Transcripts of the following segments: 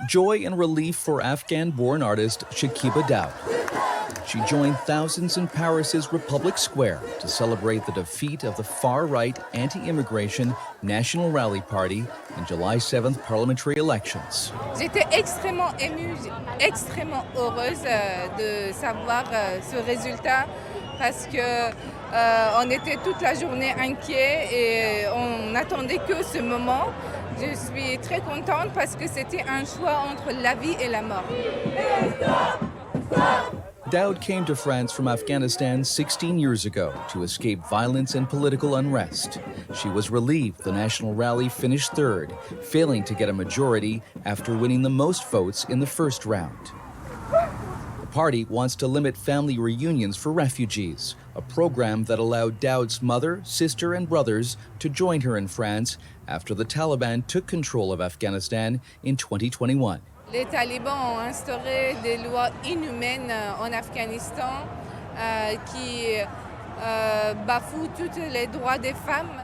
Joy and relief for Afghan-born artist Shakiba Daoud. She joined thousands in Paris's Republic Square to celebrate the defeat of the far-right anti-immigration National Rally Party in July 7th parliamentary elections. J'étais extrêmement émue, extrêmement heureuse de savoir ce résultat parce que on était toute la journée inquiets et on n'attendait que ce moment. Je suis très contente parce que c'était un choix entre la vie et la mort. Daoud came to France from Afghanistan 16 years ago to escape violence and political unrest. She was relieved the National Rally finished third, failing to get a majority after winning the most votes in the first round. The party wants to limit family reunions for refugees, a program that allowed Daoud's mother, sister, and brothers to join her in France after the Taliban took control of Afghanistan in 2021. Les talibans ont instauré des lois inhumaines en Afghanistan qui bafouent tous les droits des femmes.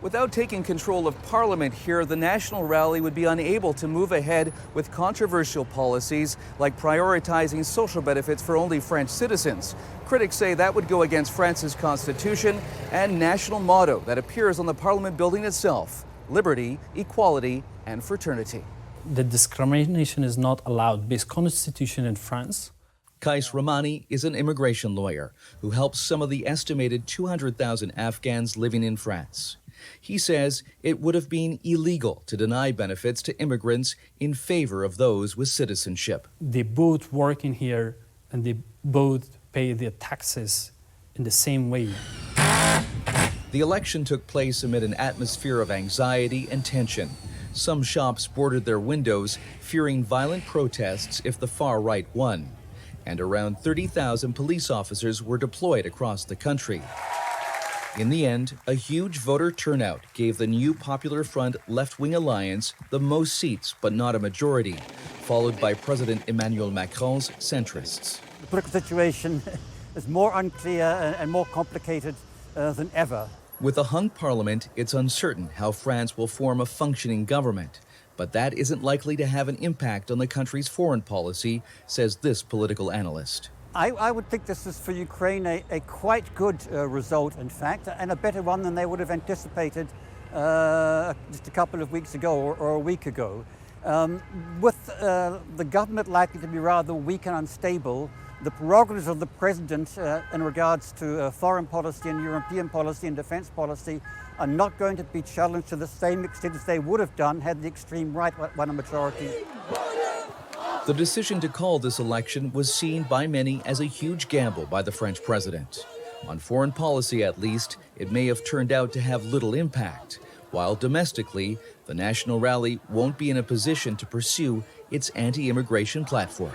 Without taking control of parliament here, the National Rally would be unable to move ahead with controversial policies like prioritizing social benefits for only French citizens. Critics say that would go against France's constitution and national motto that appears on the parliament building itself: liberty, equality, and fraternity. The discrimination is not allowed based constitution in France. Kais Rahmani is an immigration lawyer who helps some of the estimated 200,000 Afghans living in France. He says it would have been illegal to deny benefits to immigrants in favor of those with citizenship. They both work in here and they both pay their taxes in the same way. The election took place amid an atmosphere of anxiety and tension. Some shops boarded their windows, fearing violent protests if the far right won. And around 30,000 police officers were deployed across the country. In the end, a huge voter turnout gave the new Popular Front left-wing alliance the most seats, but not a majority, followed by President Emmanuel Macron's centrists. The political situation is more unclear and more complicated than ever. With a hung parliament, it's uncertain how France will form a functioning government. But that isn't likely to have an impact on the country's foreign policy, says this political analyst. I would think this is for Ukraine a quite good result, in fact, and a better one than they would have anticipated just a couple of weeks ago or a week ago. With the government likely to be rather weak and unstable, the prerogatives of the president in regards to foreign policy and European policy and defense policy are not going to be challenged to the same extent as they would have done had the extreme right won a majority. The decision to call this election was seen by many as a huge gamble by the French president. On foreign policy, at least, it may have turned out to have little impact, while domestically, the National Rally won't be in a position to pursue its anti-immigration platform.